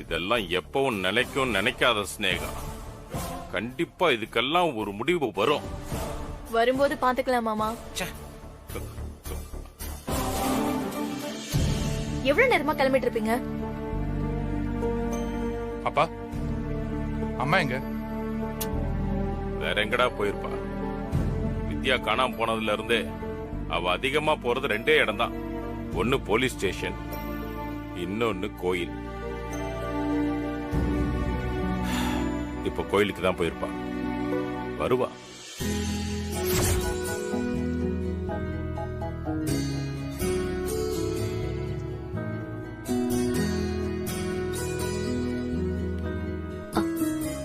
இதெல்லாம் எப்பவும் நினைக்கும் நினைக்காத ஸ்னேகா. கண்டிப்பா இதுக்கெல்லாம் ஒரு முடிவு வரும். வரும்போது பாத்துக்கலாம் மாமா. எவ்வளவு நேரமா கிளம்பிட்டு இருப்பீங்க? அப்பா அம்மா எங்க? வேற எங்கடா போயிருப்பா? வித்யா காணாம போனதுல இருந்தே அவ அதிகமா போறது ரெண்டே இடம் தான். ஒன்னு போலீஸ் ஸ்டேஷன், இன்னொன்னு கோயில். இப்ப கோயிலுக்கு தான் போயிருப்பா. வருவா.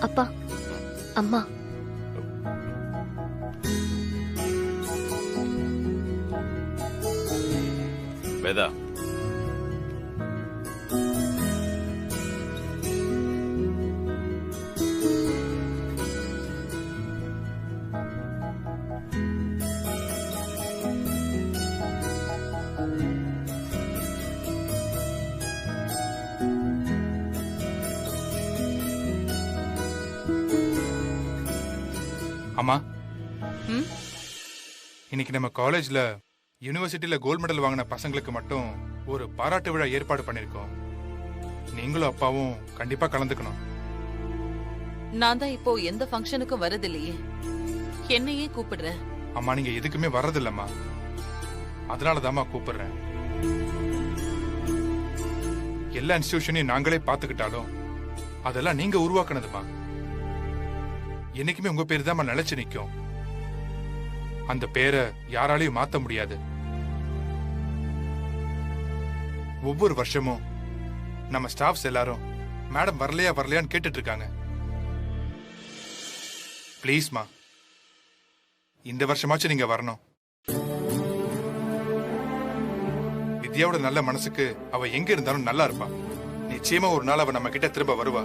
அப்பா அம்மா வேதா, அம்மா இன்னைக்கு நம்ம காலேஜ்ல யூனிவர்சிட்டியில கோல்ட் மெடல் வாங்கின பசங்களுக்கு மட்டும் ஒரு பாராட்டு விழா ஏற்பாடு பண்ணிருக்கோம். நீங்களும் அப்பாவும் கண்டிப்பா கலந்துக்கணும். நான் தான் இப்போ எந்த ஃபங்க்ஷனுக்கும் வரதில்லையே, என்னையே கூப்பிடுற? அம்மா நீங்க எதுக்குமே வர்றதில்லம்மா, அதனாலதாம்மா கூப்பிடுறேன். எல்லா இன்ஸ்டிடியூஷனையும் நாங்களே பாத்துக்கிட்டாலும் அதெல்லாம் நீங்க உருவாக்குனதுமா. என்னைக்குமே உங்க பேரு தான் நிலைச்சு நிக்கும். அந்த பேரை யாராலையும் மாத்த முடியாது. ஒவ்வொரு வருஷமும் நம்ம ஸ்டாஃப்ஸ் எல்லாரும் மேடம் வரலையா வரலையான்னு கேட்டுட்டு இருக்காங்க. பிளீஸ்மா, இந்த வருஷமாச்சும் நீங்க வரணும். வித்யாவோட நல்ல மனசுக்கு அவ எங்க இருந்தாலும் நல்லா இருப்பா. நிச்சயமா ஒரு நாள் அவ நம்ம கிட்ட திரும்ப வருவா.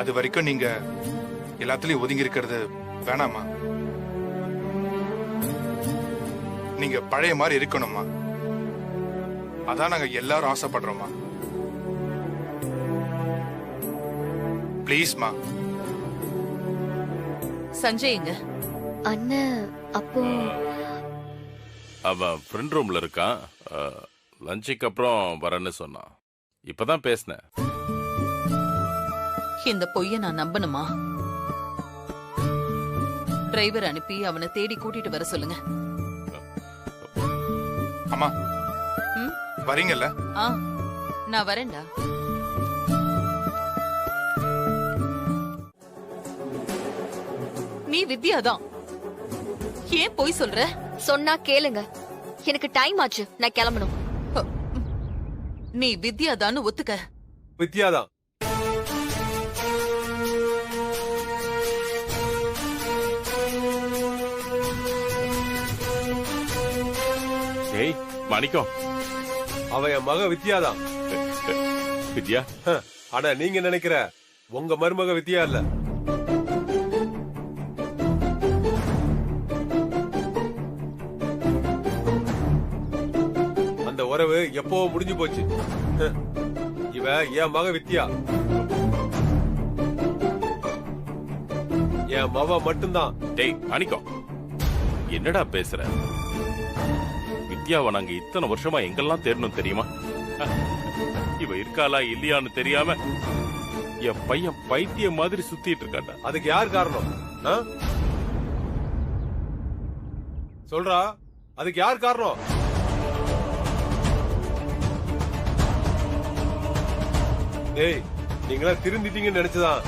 அது வரைக்கும் நீங்க எல்லாத்துலயும் ஒதுங்கி இருக்கிறது வேணாமா. நீங்க பழைய மாதிரி இருக்கணும்மா. அதான் நாங்க எல்லாரும் ஆசைப்படுறோம்மா. பிளீஸ்மா. சஞ்சய்ங்க அண்ணன் அப்போ அவன் ஃப்ரெண்ட் ரூம்ல இருக்கான். லஞ்சுக்கு அப்புறம் வரேன்னு சொன்னான். இப்பதான் பேசினேன். இந்த பொய்ய நான் நம்பணுமா? டிரைவர் அனுப்பி அவனை தேடி கூட்டிட்டு வர சொல்லுங்க. அம்மா வரீங்கல்ல? நான் வரேன்டா. நீ வித்யாதான், ஏன் போய் சொல்ற? சொன்னா கேளுங்க, எனக்கு டைம் ஆச்சு, நான் கிளம்பணும். நீ வித்யாதான்னு ஒத்துக்க. வித்யாதான். ஏய் மாணிக்கம், அவ என் மக வித்யாதான். வித்யா? ஆனா நீங்க நினைக்கிற உங்க மருமக வித்யா இல்ல. அந்த உறவு எப்போ முடிஞ்சு போச்சு. இவ என் மக வித்யா. என் மவ மட்டும்தான். டேய் மாணிக்கம், என்னடா பேசுற? வித்யாவை நாங்க இத்தனை வருஷமா எங்கெல்லாம் தேடணும் தெரியுமா? இவ இருக்காளா இல்லையான்னு தெரியாம என் பையன் பைத்திய மாதிரி சுத்திட்டு இருக்காண்டா. அதுக்கு யார் காரணம்? சொல்றா, அதுக்கு யார் காரணம்? டேய், நீங்களா திருந்திட்டீங்கன்னு நினைச்சுதான்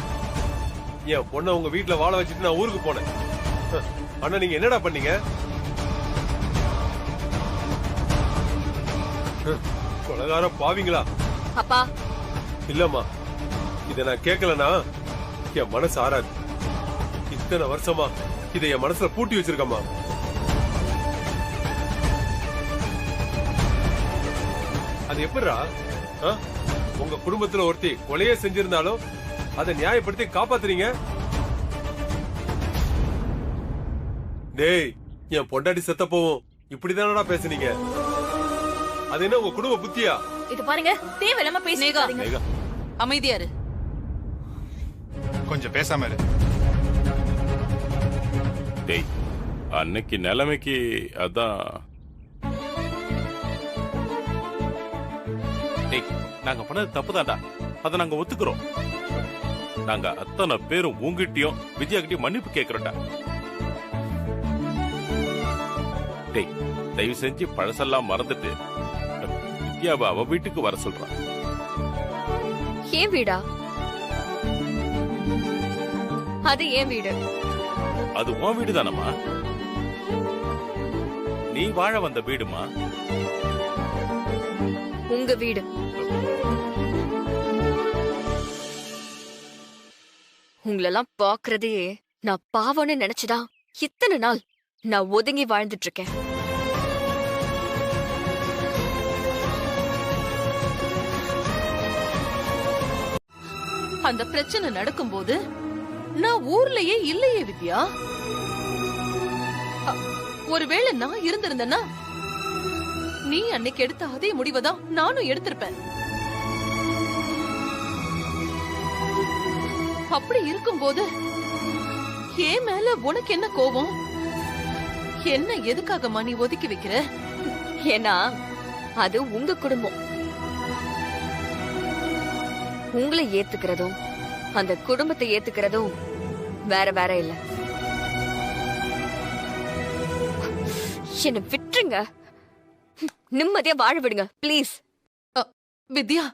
என் பொண்ணை உங்க வீட்டுல வாழ வச்சுட்டு நான் ஊருக்கு போனேன். ஆனா நீங்க என்னடா பண்ணீங்க? கொலகார பாவீங்களா? அப்பா இல்லம்மா, இத நான் கேட்கலனா என் மனசு ஆறாது. இத்தனை வருஷமா இதை என் மனசுல பூட்டி வச்சிருக்கம்மா. அது எப்படிரா? உங்க குடும்பத்துல ஒருத்தி கொலையே செஞ்சிருந்தாலும் அதை நியாயப்படுத்தி காப்பாத்துறீங்க. டேய், என் பொண்டாட்டி செத்த போவோம் இப்படிதானடா பேசுனீங்க? அது என்ன உங்க குடும்ப புத்தியா? இது பாருங்க, தேவையில்லாம பேசுனீங்க. அமைதியா இரு. கொஞ்சம் பேசாம இரு. டேய், அன்னைக்கு நிலைமைக்கு அதான். டேய், நாங்க பண்ணது தப்புதான்டா, அதை நாங்க ஒத்துக்கிறோம். நாங்க அத்தனை பேரும் உங்ககிட்டயும் வித்யா கிட்டயும் மன்னிப்பு கேட்கிறோம்டா. டேய், தயவு செஞ்சு பழசெல்லாம் மறந்துட்டு வித்யாவை அவ வீட்டுக்கு வர சொல்றான். ஏன் வீடா? அது ஏன் வீடு? அது உன் வீடு தானம்மா, நீ வாழ வந்த வீடுமா. உங்க வீடு. உங்களெல்லாம் பாக்குறதே நான் பாவம்னு நினைச்சுதான் இத்தனை நாள் நான் ஒதுங்கி வாழ்ந்துட்டு இருக்கேன். அந்த பிரச்சனை நடக்கும்போது நான் ஊர்லயே இல்லையே வித்யா. ஒருவேளை நான் இருந்திருந்தேன்னா நீ அன்னைக்கு எடுத்த அதே முடிவைதான் நானும் எடுத்திருப்பேன். அப்படி இருக்கும்போது ஏன் மேல உனக்கு என்ன கோபம்? என்ன எதுக்காகமா நீ ஒதுக்கி வைக்கிற? ஏன்னா அது உங்க குடும்பம். உங்களை ஏத்துக்கிறதும் அந்த குடும்பத்தை ஏத்துக்கிறதும் வேற வேற இல்ல. என்ன விட்டுருங்க, நிம்மதியா வாழ விடுங்க பிளீஸ். வித்யா,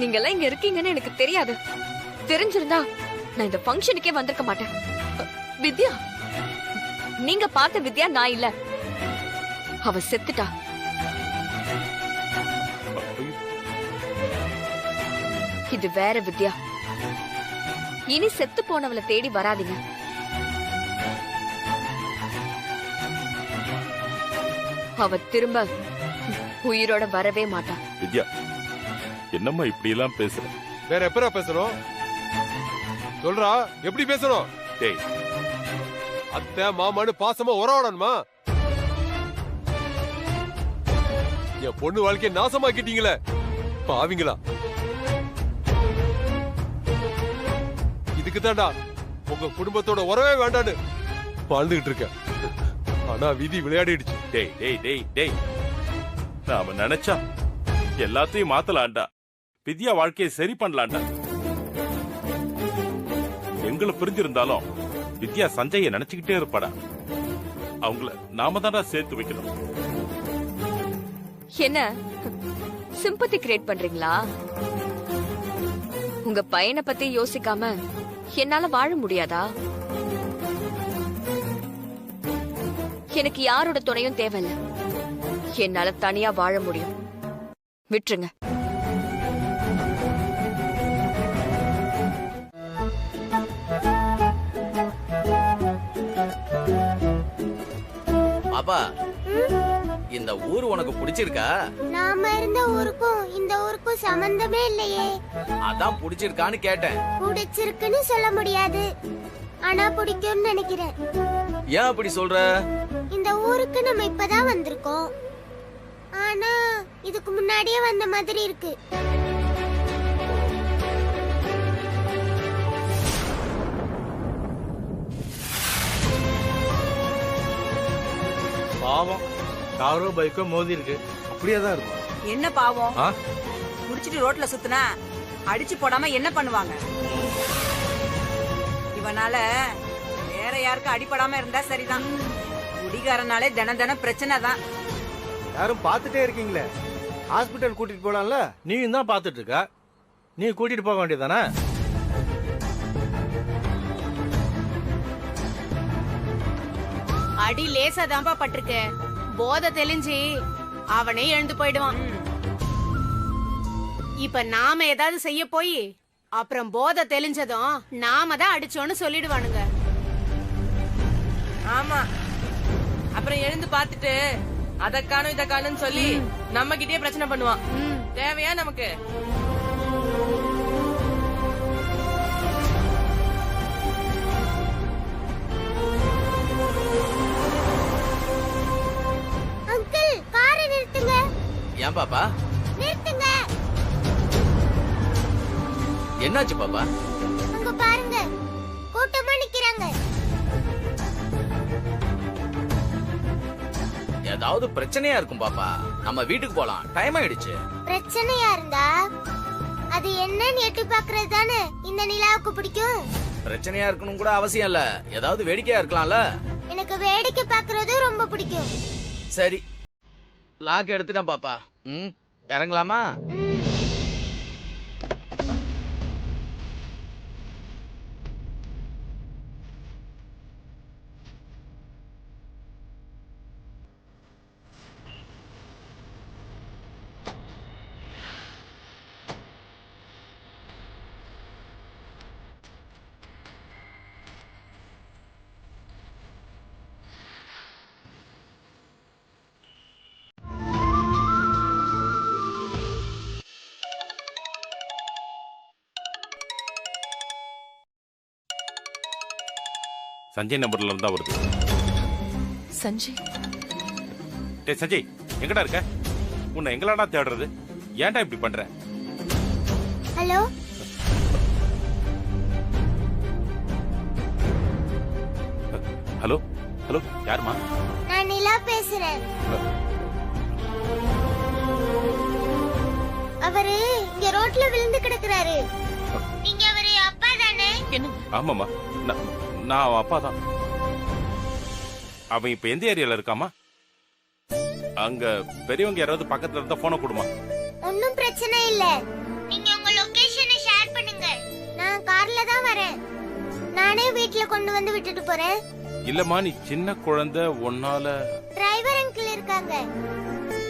நீங்க எல்லாம் இங்க இருக்கீங்கன்னு எனக்கு தெரியாது. தெரிஞ்சிருந்தா நான் இந்த ஃபங்க்ஷனுக்கே வந்திருக்க மாட்டேன். வித்யா, நீங்க பார்த்த வித்யா நான் இல்ல. அவ செத்துட்டா. இது வேற வித்யா. இனி செத்து போனவளை தேடி வராதீங்க. அவ திரும்ப உயிரோட வரவே மாட்டா. வித்யா, என்னம்மா இப்படி எல்லாம் பேசுற? வேற எப்பரா பேசணும்? சொல்றா, எப்படி பேசணும்? டேய், அத்தை மாமான்னு பாசமா உறவாடணுமா? என் பொண்ணு வாழ்க்கைய நாசமாக்கிட்டீங்களே பாவிங்களா. இதுக்கு தாண்டா உங்க குடும்பத்தோட உறவே வேண்டான்னு வாழ்ந்துகிட்டு இருக்க. ஆனா விதி விளையாடிடுச்சு. டேய் டேய் டேய் டேய், நாம நினைச்சா எல்லாத்தையும் மாத்தலாம்டா. வித்யா வாழ்க்கையை சரி பண்ணலாம்டா. எங்களை பிரிஞ்சிருந்தாலும் வித்யா சஞ்சய நினைச்சுக்கிட்டே இருப்பாடா. அவங்கள நாம தான்டா சேர்த்து வைக்கணும். என்ன சிம்பத்தி கிரியேட் பண்றீங்களா? உங்க பையனை பத்தி யோசிக்காம என்னால வாழ முடியாதா? எனக்கு யாரோட துணையும் தேவையில்ல. என்னால தனியா வாழ முடியும். விட்டுருங்க. பாப்பா, இந்த ஊர் உனக்கு பிடிச்சிருக்கா? நாம இருந்த ஊருக்கும் இந்த ஊருக்கும் சம்பந்தமே இல்லையே. அதான் பிடிச்சிருக்கான்னு கேட்டேன். பிடிச்சிருக்குன்னு சொல்ல முடியாது, ஆனா பிடிக்கும்னு நினைக்கிறேன். ஏன் அப்படி சொல்ற? இந்த ஊருக்கு நம்ம இப்பதான் வந்திருக்கோம், ஆனா இதுக்கு முன்னாடியே வந்த மாதிரி இருக்கு. பாவம், காரோ பைக்கோ மோதி இருக்கு. அப்படியே தான் இருக்கும். என்ன பாவம்? ஆ? குடிச்சிட்டு ரோட்ல சுத்துனா அடிச்சு போடாம என்ன பண்ணுவாங்க? இவனால வேற யாருக்கும் அடிபடாம இருந்தா சரிதான். குடிகாரனாலே தினம் தினம் பிரச்சனை தான். யாரும் பார்த்துட்டே இருக்கீங்களே, ஹாஸ்பிட்டல் கூட்டிட்டு போலாம்ல. நீயும் தான் பார்த்துட்டு இருக்க, நீ கூட்டிட்டு போக வேண்டியதானே? அடி லேசா தான்பா பட்டிருக்கு. போதை தெளிஞ்சு அவனே எழுந்து போயிடுவான். இப்ப நாம ஏதாவது செய்ய போய் அப்புறம் போதை தெளிஞ்சதும் நாம தான் அடிச்சோன்னு சொல்லிடுவானுங்க. ஆமா, அப்புறம் எழுந்து பாத்துட்டு அத காணும் இத காணும்னு சொல்லி நம்ம கிட்டே பிரச்சனை பண்ணுவான். தேவையா நமக்கு? அங்கிள், காரை பாப்பா? நிறுத்துங்க. என்னாச்சு பாப்பா? அங்க பாருங்க, கூட்டமா நிக்கிறாங்க. ஏதாவது பிரச்சனையா இருக்கும் பாப்பா. நம்ம வீட்டுக்கு போலாம், டைம் ஆயிடுச்சு. பிரச்சனையா இருந்தா அது என்னன்னு எட்டி பாக்குறது தானே இந்த நிலாவுக்கு பிடிக்கும். பிரச்சனையா இருக்கணும் கூட அவசியம் இல்ல, ஏதாவது வேடிக்கையா இருக்கலாம்ல. எனக்கு வேடிக்கை பாக்குறது ரொம்ப பிடிக்கும். சரி, லாக் எடுத்துட்டேன் பாப்பா. இறங்கலாமா? சஞ்சய் நம்பர்ல இருந்தா வருது. சஞ்சய், டேய் சஞ்சய், எங்கடா இருக்க? உன்னை எங்களாடா தேடுறது? ஏன்டா இப்படி பண்ற? ஹலோ, ஹலோ ஹலோ, யாருமா? நான் நிலா பேசுறேன். அவரு இங்க ரோட்ல விழுந்து கிடக்குறாரு. நீங்க அவரு அப்பா தானே? ஆமாமா, நான் அவன் அப்பா தான். அவன் இப்ப எந்த ஏரியால இருக்காமா? அங்க பெரியவங்க யாராவது பக்கத்துல இருந்தா போன கொடுமா. ஒன்னும் பிரச்சனை இல்ல, நீங்க உங்க லொகேஷனை ஷேர் பண்ணுங்க. நான் கார்ல தான் வரேன். நானே வீட்ல கொண்டு வந்து விட்டுட்டு போறேன். இல்லம்மா, நீ சின்ன குழந்தை, உன்னால. டிரைவர் அங்கிள் இருக்காங்க,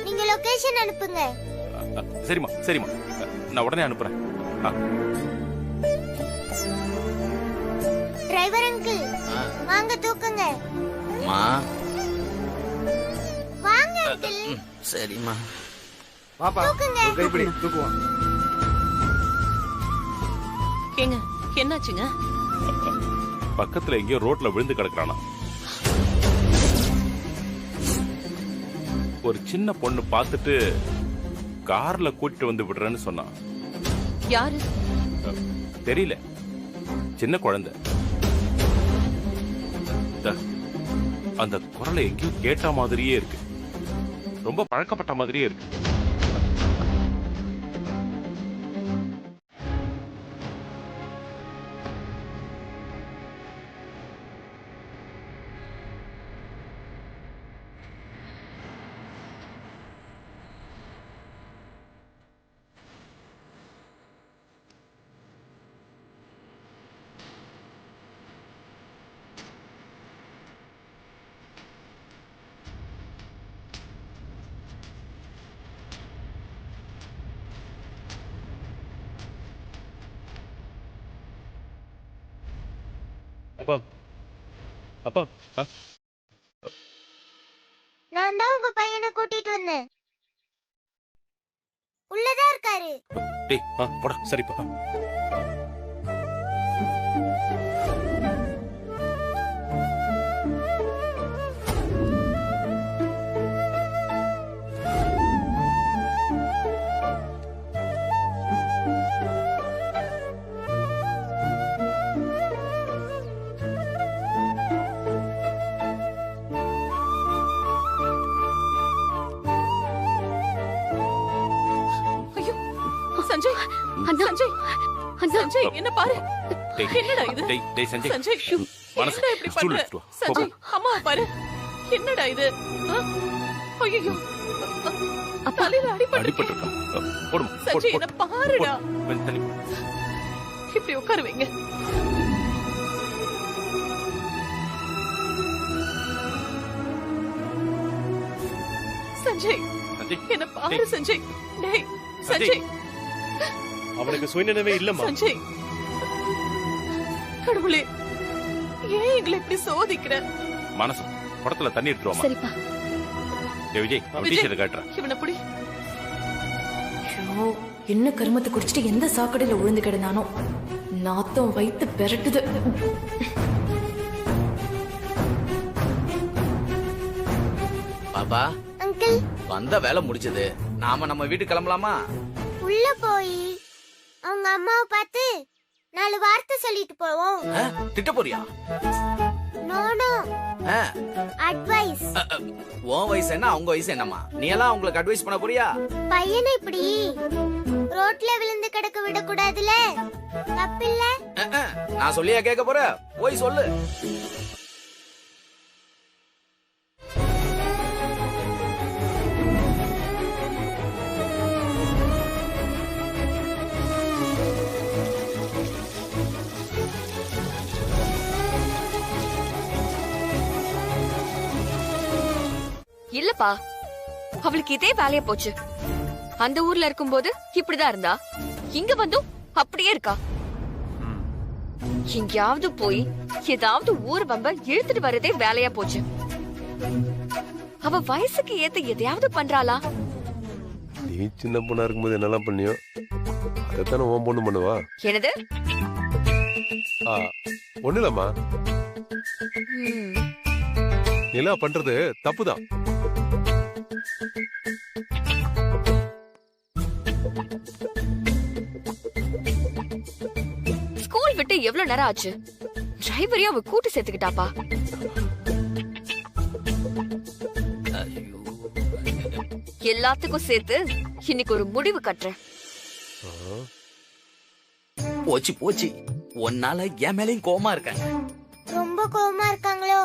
நீங்க லொகேஷன் அனுப்புங்க. சரிம்மா சரிம்மா, நான் உடனே அனுப்புறேன். டிரைவர் அங்கிள், வாங்க தூக்குங்க. வாங்க அங்கிள். சரிம்மா. பாப்பா, தூக்குங்க. கைப்பிடி தூக்குவான். ஏங்க என்னாச்சுங்க? பக்கத்துல எங்கேயோ ரோட்ல விழுந்து கிடக்குறானா. ஒரு சின்ன பொண்ணு பார்த்துட்டு கார்ல கூட்டிட்டு வந்து விடுறேன்னு சொன்னான். யாரு? தெரியல, சின்ன குழந்தை. அந்த குரலை எங்கேயோ கேட்ட மாதிரியே இருக்கு, ரொம்ப பழக்கப்பட்ட மாதிரியே இருக்கு. அப்பா, அப்பா, நான் தான் உங்க பையனை கூட்டிட்டு வந்தேன். உள்ளதா இருக்காரு. டேய், போடா. சரிப்பா. சஞ்சய், சஞ்சய், சஞ்சய், என்ன பாரு. என்னடா இது? டேய் சஞ்சய், சஞ்சய், மனசு என்னடா இப்படி பண்ற? சஞ்சய், அம்மாவை பாரு. என்னடா இது? ஐயோ, தலையில அடிபட்டிருக்கான். போடுமா. சஞ்சய், என்ன பாருடா. தள்ளி இப்படி உட்கார வைங்க. சஞ்சய், என்ன பாரு சஞ்சய். டேய் சஞ்சய், அவனுக்கு சுயநினைவே இல்லம்மா. சஞ்சய், கடவுளே, ஏன் எங்களை இப்படி சோதிக்கிற? மனசு குடத்துல தண்ணி எடுத்துருவாமா. சரிப்பா. விஜய், டீச்சரை காட்டுறேன். இவனை புடி. என்ன கருமத்தை குடிச்சிட்டு எந்த சாக்கடையில விழுந்து கிடந்தானோ, நாத்தம் வைத்து பெரட்டுது. பாப்பா, அங்கிள், வந்த வேலை முடிச்சது. நாம நம்ம வீட்டுக்கு கிளம்பலாமா? உள்ள போய் அவங்க அம்மாவை பார்த்து 4 வார்த்தை சொல்லிட்டு போவோம். திட்ட போறியா? No no, advice. உன் வயசு என்ன, அவங்க வயசு என்னம்மா? நீ எல்லாம் அவங்களுக்கு அட்வைஸ் பண்ண போறியா? பையனை இப்படி ரோட்ல விழுந்து கிடக்க விடக்கூடாதுல, தப்பில்ல? நான் சொல்லியா கேட்க போற? போய் சொல்லு. இல்லப்பா, அவளுக்கு இதே வேலையா போச்சு. அந்த ஊர்ல இருக்கும்போது இப்படிதான் இருந்தா, இங்க வந்தும் அப்படியே இருக்கா. எங்கயாவது போய் ஏதாவது ஊர் வம்ப இழுத்துட்டு வரதே வேலையா போச்சு. அவ வயசுக்கு ஏத்த எதையாவது பண்றாளா? நீ சின்ன பொண்ணா இருக்கும்போது என்னெல்லாம் பண்ணியோ அதைத்தானே உன் பொண்ணு பண்ணுவா. என்னது? ஒண்ணு இல்லம்மா, நிலா பண்றது தப்புதான். ஸ்கூல் விட்டு எவ்வளவு நேரம் ஆச்சு? டிரைவரையும் அவ கூட்டு சேர்த்துக்கிட்டாப்பா. எல்லாத்துக்கும் சேர்த்து இன்னைக்கு ஒரு முடிவு கட்டுறேன். போச்சு போச்சு, ஒன்னால என் மேலையும் கோவமா இருக்காங்க. ரொம்ப கோவமா இருக்காங்களோ?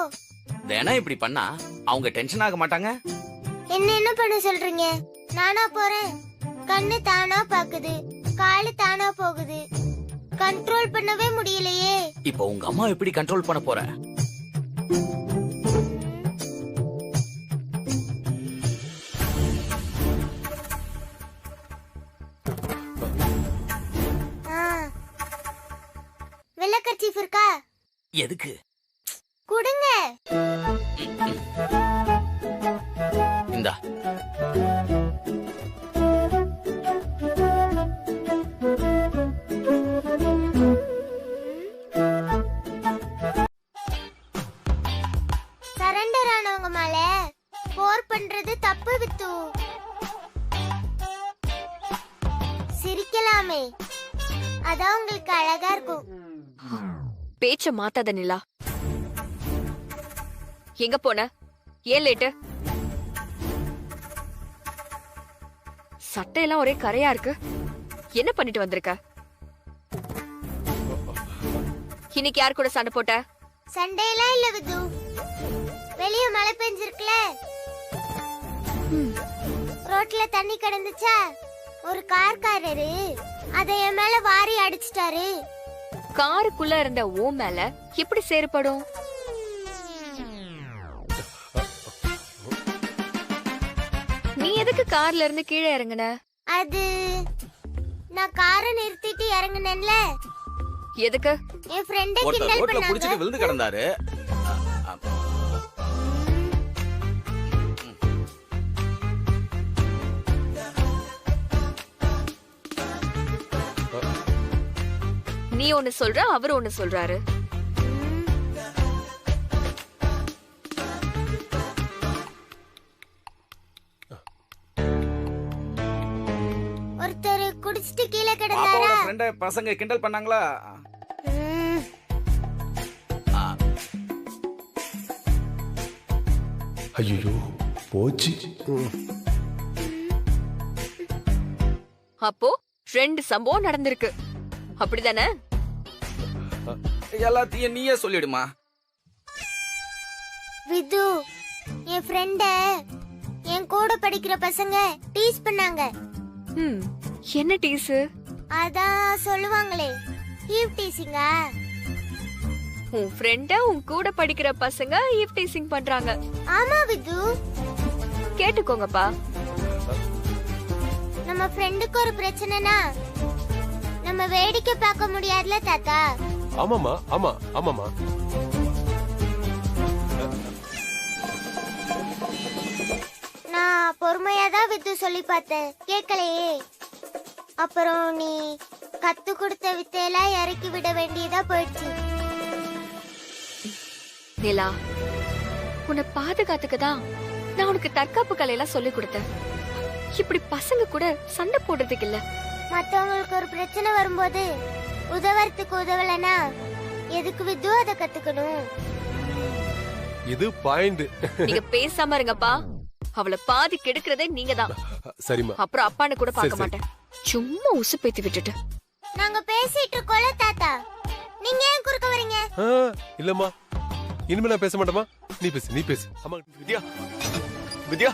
வேணா இப்படி பண்ணா அவங்க டென்ஷன் ஆக மாட்டாங்க? என்ன பண்ண சொல்றீங்க? நானா போறேன்? கண்ணு தானா பாக்குது, காலு தானா போகுது, கண்ட்ரோல் பண்ணவே முடியலையே. இப்போ உங்க அம்மா எப்படி கண்ட்ரோல் பண்ண போற? வெள்ளை கர்ச்சீஃப் இருக்கா? எதுக்கு? கொடுங்க. இந்தா. சரண்டர் ஆனவங்க மேல போர் பண்றது தப்பு வித்து. சிரிக்கலாமே, அதான் உங்களுக்கு அழகா இருக்கும். பேச்ச மாத்தாத நிலா. எங்க போன? ஏன் லேட்டு? சட்டையெல்லாம் ஒரே கரையா இருக்கு. என்ன பண்ணிட்டு வந்திருக்க? இன்னைக்கு யார் கூட சண்டை போட்ட? சண்டையெல்லாம் இல்ல விது, வெளிய மழை பெஞ்சிருக்குல, ரோட்ல தண்ணி கிடந்துச்சா, ஒரு கார்காரரு அதை என் மேல வாரி அடிச்சிட்டாரு. காருக்குள்ள இருந்த ஓ மேல எப்படி சேறுபடும்? நீ எதுக்கு கார்ல இருந்து கீழே இறங்குன? அது நான் காரை நிறுத்திட்டு இறங்குனேன்ல. எதுக்கு? என் ஃப்ரெண்ட ஒருத்தர் கிண்டல் ரோட்ல பண்ணாங்க. புடிச்சிட்டு விழுந்து கிடந்தாரு. நீ ஒன்னு சொல்ற, அவரு ஒன்னு சொல்றாரு. ஒருத்தர் குடிச்சிட்டு கீழே பாப்பாவோட கிடந்தாரா? ஃப்ரெண்ட பசங்க கிண்டல் பண்ணாங்களா? ஐயோ போச்சு. அப்போ 2 சம்பவம் நடந்திருக்கு, அப்படிதானே? எல்லாத்தையும் நீயே சொல்லிடுமா. விது, என் ஃப்ரெண்ட என் கூட படிக்கிற பசங்க டீஸ் பண்ணாங்க. என்ன டீஸ்? அதான் சொல்லுவாங்களே, ஈவ் டீசிங்கா. உன் ஃப்ரெண்ட உன் கூட படிக்கிற பசங்க ஈவ் டீசிங் பண்றாங்க. ஆமா விது, கேட்டுக்கோங்கப்பா. நம்ம ஃப்ரெண்டுக்கு ஒரு பிரச்சனைனா நம்ம வேடிக்கை பார்க்க முடியாதுல தாத்தா. ஆமாமா, ஆமா ஆமாமா. நான் பொறுமையாதான் வித்து சொல்லி பார்த்தேன், கேட்கலையே. அப்புறம் நீ கத்து கொடுத்த வித்தையெல்லாம் இறக்கி விட வேண்டியதா போயிடுச்சு. நிலா, உன்னை பாதுகாத்துக்கதான் நான் உனக்கு தற்காப்பு கலையெல்லாம் சொல்லி கொடுத்தேன். இப்படி பசங்க கூட சண்டை போடுறதுக்கு இல்ல. மத்தவங்களுக்கு ஒரு பிரச்சனை வரும்போது உதவறதுக்கு உதவலனா எதுக்கு வித்து அதை கத்துக்கணும்? இது பாயிண்ட். நீங்க பேசாம இருங்கப்பா. அவளை பாதி கெடுக்கிறதே நீங்க தான். சரிம்மா. அப்புறம் அப்பான்னு கூட பார்க்க சரி. மாட்டேன். சும்மா உசுப்பேத்தி விட்டுட்டு. நாங்க பேசிட்டு இருக்கோம்ல தாத்தா, நீங்க ஏன் குறுக்க வரீங்க? இல்லம்மா, இனிமே நான் பேச மாட்டேமா. நீ பேசு, நீ பேசு. அம்மா வித்யா, வித்யா,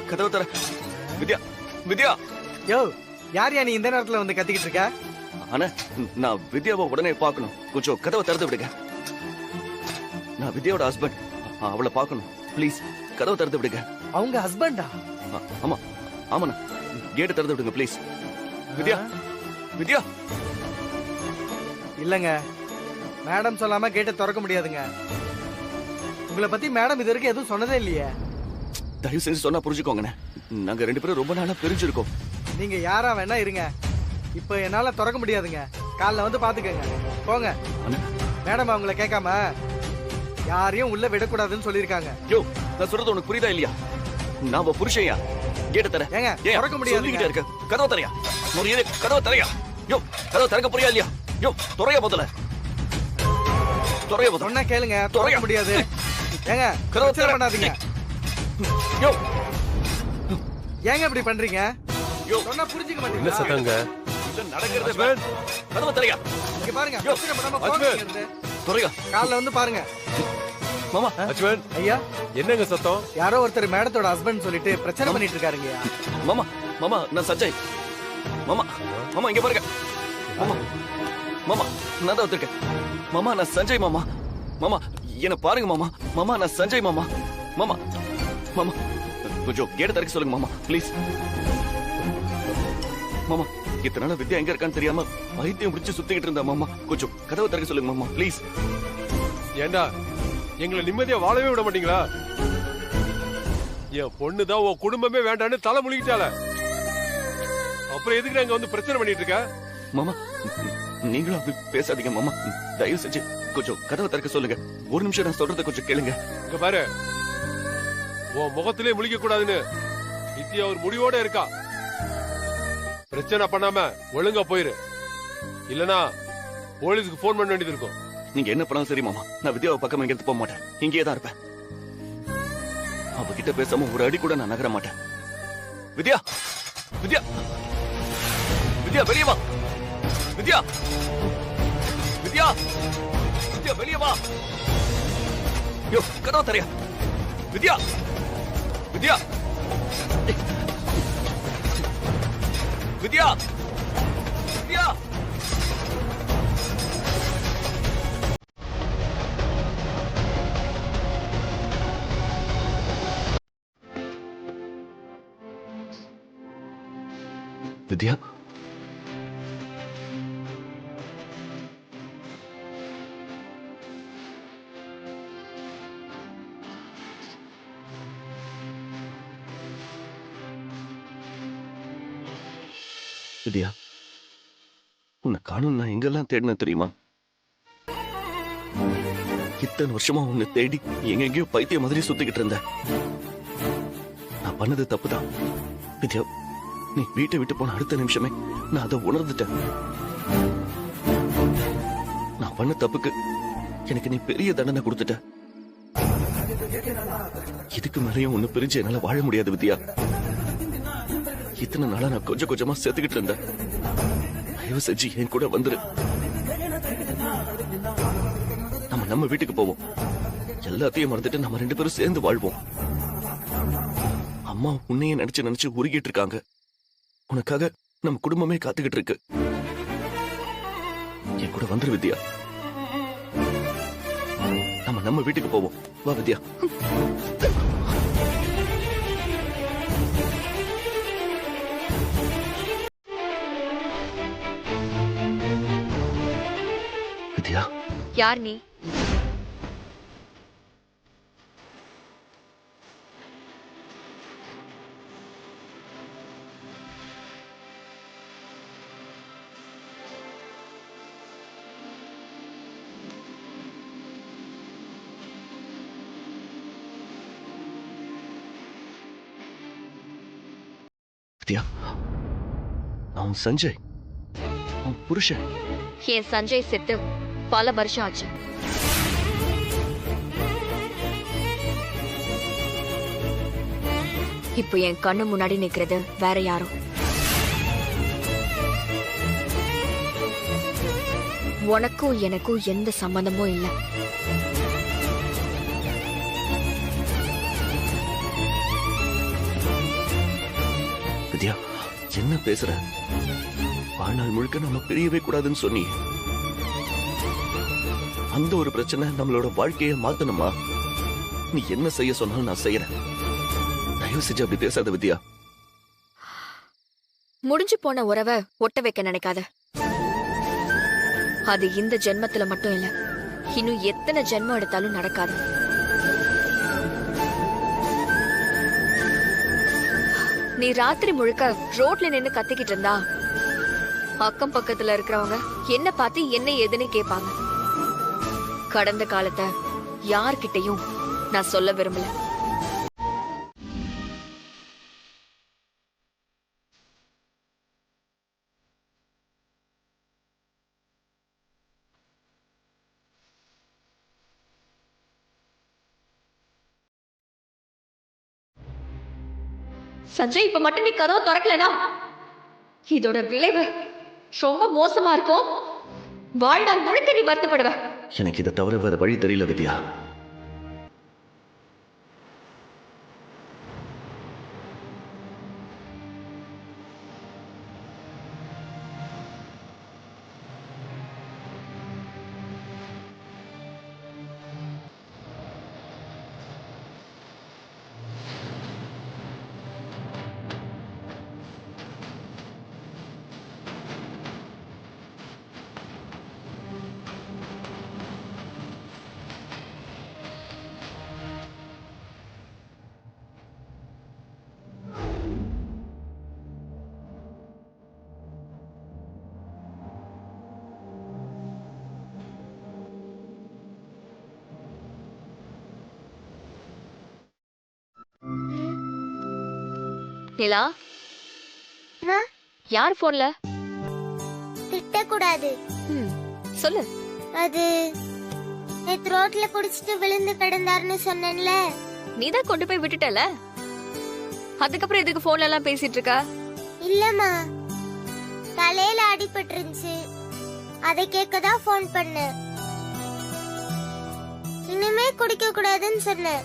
கதவு தர. வித்யா, வித்யா. யோ, யார் நீ இந்த நேரத்துல வந்து கத்திக்கிட்டு இருக்க? அண்ணா, நான் வித்யாவை உடனே பார்க்கணும். கொஞ்சம் கதவை திறந்து விடுங்க. நான் வித்யாவோட ஹஸ்பண்ட், அவளை பார்க்கணும். ப்ளீஸ் கதவை திறந்து விடுங்க. அவங்க ஹஸ்பண்டா? ஆமா, ஆமாண்ணா. கேட்டை திறந்து விடுங்க ப்ளீஸ். வித்யா, வித்யா. இல்லங்க, மேடம் சொல்லாம கேட்டை திறக்க முடியாதுங்க. உங்களை பத்தி மேடம் இது வரைக்கும் எதுவும் சொன்னதே இல்லையே. தயவு செஞ்சு சொன்னா புரிஞ்சுக்கோங்கண்ணே. நாங்க 2 பேரும் ரொம்ப நாளா பிரிஞ்சிருக்கோம். நீங்க யாரா வேணா இருங்க, இப்ப என்னால திறக்க முடியாதுங்க. காலைல வந்து பாத்துக்கங்க. போங்க. மேடம் அவங்கள கேட்காம யாரையும் உள்ள விடக்கூடாதுன்னு சொல்லிருக்காங்க. யோ, நான் சொல்றது உனக்கு புரியுதா இல்லையா? நான் புருஷையா? கேட்ட தர. ஏங்க, திறக்க முடியாது. இருக்க கதவை தரையா? ஒரு கதவை தரையா? யோ, கதவை திறக்க புரியா இல்லையா? யோ, துறையா முதல்ல. துறையா முதல்ல. சொன்னா கேளுங்க. திறக்க முடியாது. ஏங்க, கதவை திறக்க பண்ணாதீங்க. யோ, ஏங்க இப்படி பண்றீங்க? யோ, சொன்னா புரிஞ்சுக்க என்ன மாட்டீங்களா? சத்தங்க? இது நடக்கிறது. கதவை தரையா? இங்க பாருங்க. யோ, பிரச்சனை பண்ணாம போங்க அஜ்மன். இங்க இருந்து. துறையா? காலைல வந்து பாருங்க. மாமா. அஜ்மன், ஐயா, என்னங்க சத்தம்? யாரோ ஒருத்தர் மேடத்தோட ஹஸ்பண்ட் சொல்லிட்டு பிரச்சனை பண்ணிட்டு இருக்காருங்க. மாமா, மாமா, நான் சஞ்சய். மாமா, மாமா இங்க பாருங்க. மாமா, மாமா, நான் தான் வந்திருக்கேன். மாமா, நான் சஞ்சய் மாமா. மாமா, என்ன பாருங்க மாமா. மாமா, நான் சஞ்சய் மாமா. மாமா, மாமா, கொஞ்சம் கேட்ட திறக்க சொல்லுங்க மாமா ப்ளீஸ். மாமா, இத்தனை நாளா வித்யா எங்க இருக்கான்னு தெரியாம வைத்தியம் பிடிச்சு சுத்திக்கிட்டு இருந்தா மாமா. கொஞ்சம் கதவை திறக்க சொல்லுங்க மாமா ப்ளீஸ். ஏண்டா, எங்களை நிம்மதியா வாழவே விட மாட்டீங்களா? என் பொண்ணுதான் உன் குடும்பமே வேண்டான்னு தலை முழுகிட்டால. அப்புறம் எதுக்கு அங்க வந்து பிரச்சனை பண்ணிட்டு இருக்க? மாமா, நீங்களும் அப்படி பேசாதீங்க மாமா. தயவு செஞ்சு கொஞ்சம் கதவை திறக்க சொல்லுங்க. ஒரு நிமிஷம் நான் சொல்றதை கொஞ்சம் கேளுங்க. இங்க பாரு, உன் முகத்திலே முழிக்க கூடாதுன்னு வித்யா ஒரு முடிவோட இருக்கா. பிரச்சனை பண்ணாம ஒழுங்கா போயிரு, இல்லனா போலீஸ்க்கு போன் பண்ண வேண்டியது இருக்கும். நீங்க என்ன பண்ணாலும் சரி மாமா, நான் வித்யாவை பக்கம் எங்கேயும் போக மாட்டேன். இங்கேயே தான் இருப்பேன். அவகிட்ட பேசாம ஒரு அடி கூட நான் நகர மாட்டேன். வித்யா, வித்யா, வித்யா வெளியே வா. வித்யா, வித்யா, வித்யா வெளியே வா. யோ, கதவை தரையா? வித்யா, வித்யா, வித்யா, வித்யா. வித்யா, வித்யா, உன்னை காணும் நான் எங்கெல்லாம் தேடின தெரியுமா? இத்தனை வருஷமா உன்னை தேடி எங்கெங்கயோ பைத்திய மாதிரி சுத்திக்கிட்டு இருந்த. நான் பண்ணது தப்புதான் வித்யா. நீ வீட்டை விட்டு போன அடுத்த நிமிஷமே நான் அதை உணர்ந்துட்டேன். நான் பண்ண தப்புக்கு எனக்கு நீ பெரிய தண்டனை கொடுத்துட்ட. இதுக்கு மேலேயும் ஒண்ணு பிரிஞ்சு என்னால வாழ முடியாது வித்யா. இத்தனை நாளா நான் கொஞ்சம் கொஞ்சமா செத்துக்கிட்டு இருந்தேன். தயவு செஞ்சு என் கூட வந்துரு. நம்ம வீட்டுக்கு போவோம். எல்லாத்தையும் மறந்துட்டு நம்ம 2 பேரும் சேர்ந்து வாழ்வோம். அம்மா உன்னையே நினைச்சு உருகிட்டு இருக்காங்க. உனக்காக நம்ம குடும்பமே காத்துக்கிட்டு இருக்கு. என் கூட வந்துரு வித்யா. நம்ம வீட்டுக்கு போவோம். வா வித்யா. வித்யா, யார் நீ? வித்யா, நான் சஞ்சய், உன் புருஷன். என் சஞ்சய் செத்து பல வருஷம் ஆச்சு. இப்போ என் கண்ணு முன்னாடி நிக்கிறது வேற யாரும். உனக்கும் எனக்கும் எந்த சம்பந்தமும் இல்லை. வித்யா, என்ன பேசுற? வாழ்நாள் முழுக்க நம்ம பிரியவே கூடாதுன்னு சொன்னி, அந்த ஒரு பிரச்சனை நம்மளோட வாழ்க்கையை மாத்தணுமா? நீ என்ன செய்ய சொன்னாலும் நான் செய்யறேன். தயவு செஞ்சு அப்படி பேசாத வித்யா. முடிஞ்சு போன உறவை ஒட்ட வைக்க நினைக்காத. அது இந்த ஜென்மத்துல மட்டும் இல்ல, இன்னும் எத்தனை ஜென்மம் எடுத்தாலும் நடக்காது. நீ ராத்திரி முழுக்க ரோட்ல நின்னு கத்திக்கிட்டு இருந்தா அக்கம் பக்கத்துல இருக்கிறவங்க என்ன பார்த்து என்ன ஏதுன்னு கேட்பாங்க. கடந்த காலத்தை யார்கிட்டயும் நான் சொல்ல விரும்பல. சஞ்சய், இப்ப மட்டும் நீ கதவை திறக்கலனா இதோட விளைவு ரொம்ப மோசமா இருக்கும். வாழ்நாள் முழுக்க நீ வருத்தப்படுவ. எனக்கு இதை தவிர வேற வழி தெரியல வித்யா. நிலா, யார் போன்ல? திட்டக்கூடாது. சொல்லு. அது நேத்து ரோட்ல குடிச்சிட்டு விழுந்து கிடந்தாருன்னு சொன்னேன்ல. நீதான் கொண்டு போய் விட்டுட்டல, அதுக்கப்புறம் எதுக்கு போன்ல எல்லாம் பேசிட்டு இருக்க? இல்லம்மா, தலையில அடிபட்டு இருந்துச்சு, அதை கேட்கதான் போன் பண்ண. இனிமே குடிக்க கூடாதுன்னு சொன்னேன்.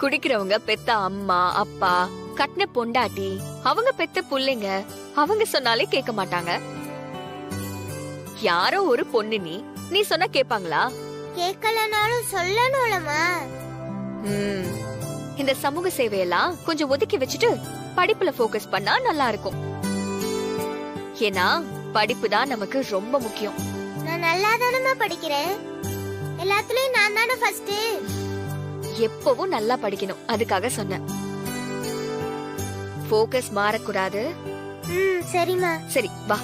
குடிக்கிறவங்க பெத்த அம்மா அப்பா கட்டின பொண்டாட்டி அவங்க பெத்த புள்ளைங்க, அவங்க சொன்னாலே கேட்க மாட்டாங்க. யாரோ ஒரு பொண்ணு நீ சொன்னா கேட்பாங்களா? கேட்கலனாலும் சொல்லணும்லமா. இந்த சமூக சேவையெல்லாம் கொஞ்சம் ஒதுக்கி வச்சுட்டு படிப்புல போக்கஸ் பண்ணா நல்லா இருக்கும். ஏன்னா படிப்பு தான் நமக்கு ரொம்ப முக்கியம். நான் நல்லா தானமா படிக்கிறேன், எல்லாத்துலயும் நான் தானே ஃபர்ஸ்ட். எப்பவும் நல்லா படிக்கணும், அதுக்காக சொன்னேன். போக்கஸ் மாறக்கூடாது. சரிமா. சரி வா.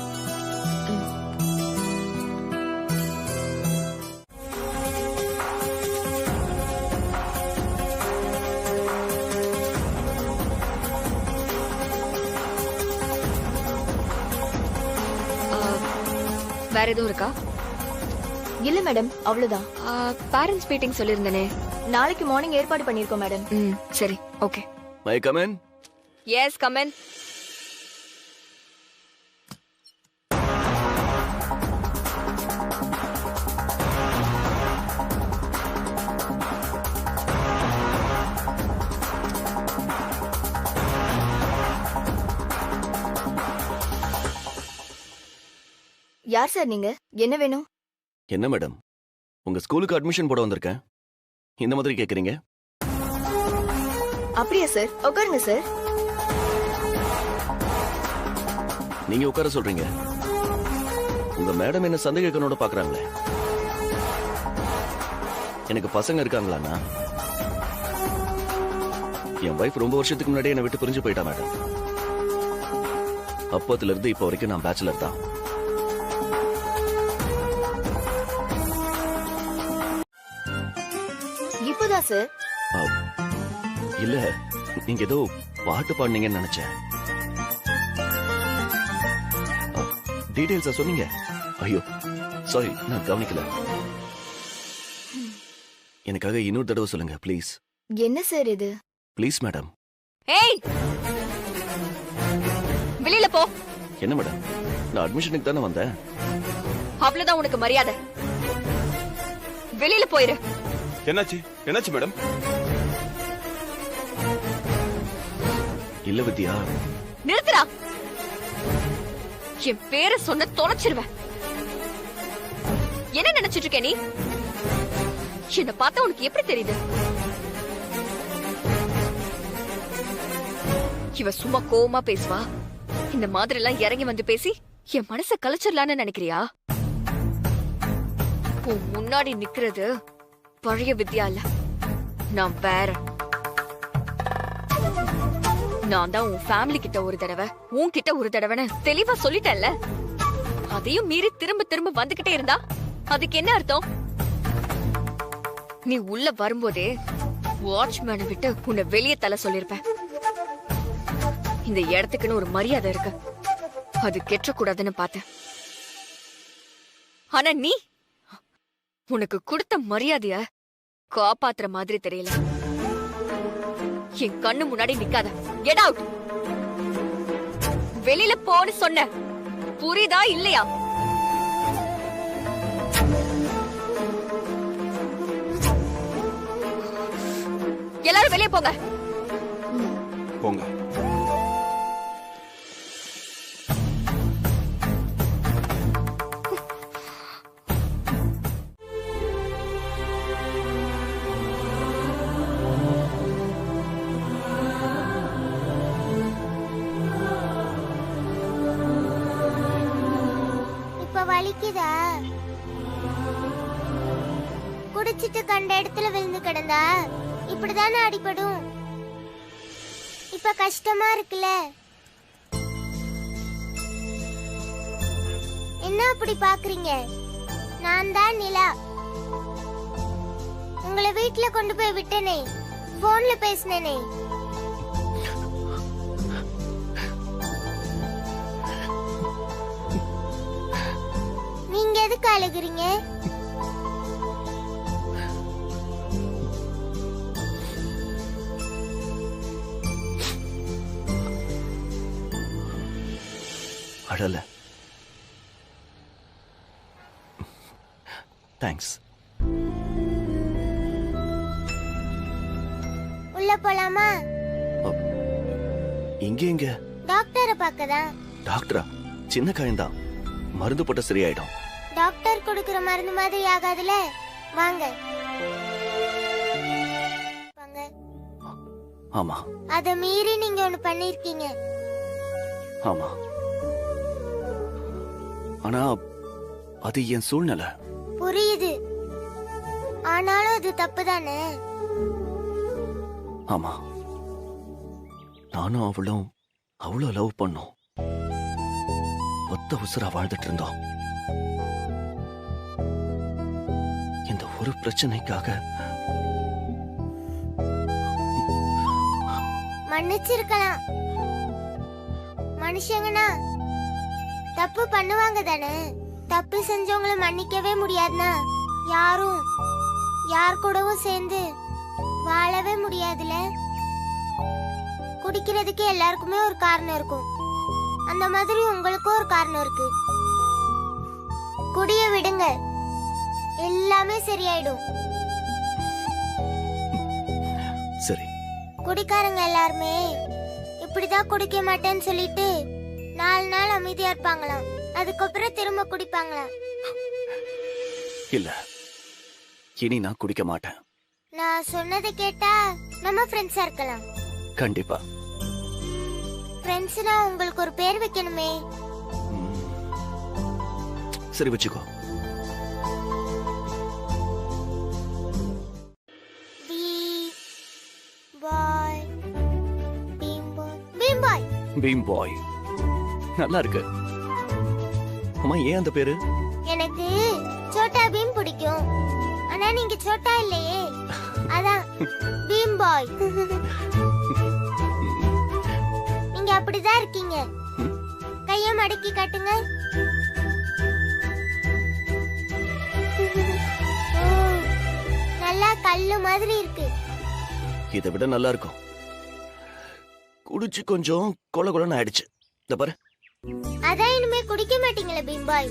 வேற எதுவும் இருக்கா? இல்ல மேடம், அவ்வளவுதான். பேரண்ட்ஸ் மீட்டிங் சொல்லிருந்தனே, நாளைக்கு மார்னிங் ஏற்பாடு பண்ணிருக்கோம் மேடம். சரி, okay. May come in? Yes, come in. யார் சார் நீங்க? என்ன வேணும்? என்ன மேடம், உங்க ஸ்கூலுக்கு அட்மிஷன் போட வந்திருக்கேன், இந்த மாதிரி கேக்குறீங்க? அப்படியா சார்? உட்காருங்க சார். நீங்க உட்கார சொல்றீங்க, உங்க மேடம் என்ன சந்தேக கண்ணோட பாக்குறாங்களே. எனக்கு பசங்க இருக்காங்களாண்ணா? என் வைஃப் ரொம்ப வருஷத்துக்கு முன்னாடி என்னை விட்டு பிரிஞ்சு போயிட்டா மேடம். அப்பத்துல இருந்து இப்ப வரைக்கும் நான் பேச்சுலர் தான். இப்போதான் சார்? இல்ல, நீங்க ஏதோ பாட்டு பாடுனீங்கன்னு நினைச்சேன். டீடைல்ஸா சொன்னீங்க? ஐயோ சாரி, நான் கவனிக்கல. எனக்காக இன்னொரு தடவை சொல்லுங்க ப்ளீஸ். என்ன சார் இது? Please madam. ஏய், வெளியில போ. என்ன மேடம், நான் அட்மிஷனுக்கு தானே வந்தேன். அவ்வளவுதான் உனக்கு மரியாதை. வெளியில போயிரு. என்னாச்சு என்னாச்சு மேடம்? இல்ல வித்யா. நிறுத்துறா. என் பேரை சொன்ன தொலைச்சிருவேன். என்ன நினைச்சிட்டு இருக்க நீ? என்ன பார்த்தா உனக்கு எப்படி தெரியுது? இவ சும்மா கோவமா பேசுவா. இந்த மாதிரி எல்லாம் இறங்கி வந்து பேசி என் மனச கலைச்சிடலான்னு நினைக்கிறியா? உன் முன்னாடி நிக்கிறது பழைய வித்யா இல்ல, நான் வேற. நான் தான் உன் ஃபேமிலி கிட்ட ஒரு தடவை, உன்கிட்ட ஒரு தடவைன்னு தெளிவா சொல்லிட்டேன்ல. அதையும் மீறி திரும்ப திரும்ப வந்துகிட்டே இருந்தா அதுக்கு என்ன அர்த்தம்? நீ உள்ள வரும்போதே வாட்ச்மேனை விட்டு உன்னை வெளியே தள்ள சொல்லிருப்பேன். இந்த இடத்துக்குன்னு ஒரு மரியாதை இருக்கு, அது கெட்டக்கூடாதுன்னு பார்த்தேன். ஆனா நீ உனக்கு கொடுத்த மரியாதைய காப்பாத்துற மாதிரி தெரியல. என் கண்ணு முன்னாடி நிக்காத. Get out. வெளியில போன்னு சொன்ன, புரியுதா இல்லையா? எல்லாரும் வெளியே போங்க. போங்க. இப்ப வலிக்குதா? குடிச்சிட்டு கண்ட இடத்துல விழுந்து கிடந்தா இப்படிதானே அடிபடும். இப்ப கஷ்டமா இருக்குல்ல? என்ன அப்படி பாக்குறீங்க? நான் தான் நிலா. உங்களை வீட்டுல கொண்டு போய் விட்டனே, போன்ல பேசினேனே. நீங்க எதுக்கு அழுகுறீங்க? அழல. தேங்க்ஸ். உள்ள போலாமா? எங்க? டாக்டரை பார்க்கதான். டாக்டரா? சின்ன காயம்தான், மருந்து போட்ட சரியாயிடும். டாக்டர் கொடுக்கிற மருந்து மாதிரி ஆகாதுல. வாங்க. வாங்க. ஆமா. அத மீறி நீங்க ஒண்ணு பண்ணிருக்கீங்க. ஆமா, ஆனா அது என் சூழ்நிலை. புரியுது, ஆனாலும் அது தப்பு தானே. ஆமா, நானும் அவளும் அவ்வளவு லவ் பண்ணோம். ஒத்த உசுரா வாழ்ந்துட்டு இருந்தோம். இந்த ஒரு பிரச்சனைக்காக மன்னிச்சிருக்கலாம். மனுஷங்கனா தப்பு பண்ணுவாங்க தானே. தப்பு செஞ்சவங்கள மன்னிக்கவே முடியாதுன்னா யாரும் யார் கூடவும் சேர்ந்து வாழவே முடியாதுல. குடிக்கிறதுக்கு எல்லாருக்குமே ஒரு காரணம் இருக்கும். அந்த மாதிரி உங்களுக்கும் ஒரு காரணம் இருக்கு. குடிய விடுங்க, எல்லாமே சரியாயிடும். சரி. குடிக்காரங்க எல்லாருமே இப்படிதான் குடிக்க மாட்டேன்னு சொல்லிட்டு 4 நாள் அமைதியா இருப்பாங்களாம். அதுக்கப்புறம் திரும்ப குடிப்பாங்களாம். இல்ல, இனி நான் குடிக்க மாட்டேன். நான் சொன்னதை கேட்டா நம்ம ஃப்ரெண்ட்ஸா இருக்கலாம். கண்டிப்பா. ஃப்ரெண்ட்ஸ்னா உங்களுக்கு ஒரு பேர் வைக்கணுமே. சரி, வச்சுக்கோ. பீம் பாய். நல்லா இருக்கு. அம்மா, ஏன் அந்த பேரு? எனக்கு சோட்டா பீம் பிடிக்கும். ஆனா நீங்க சோட்டா இல்லையே, அதான் பீம் பாய். நீங்க அப்படிதான் இருக்கீங்க. கைய மடக்கி காட்டுங்க. ஓ, நல்லா கல்லு மாதிரி இருக்கு. இதை விட நல்லா இருக்கும். குடிச்சு கொஞ்சம் கொல கொலன்னு ஆயிடுச்சு. இந்த பாரு. அதான் இனிமே குடிக்க மாட்டீங்களா பீம்பாய்?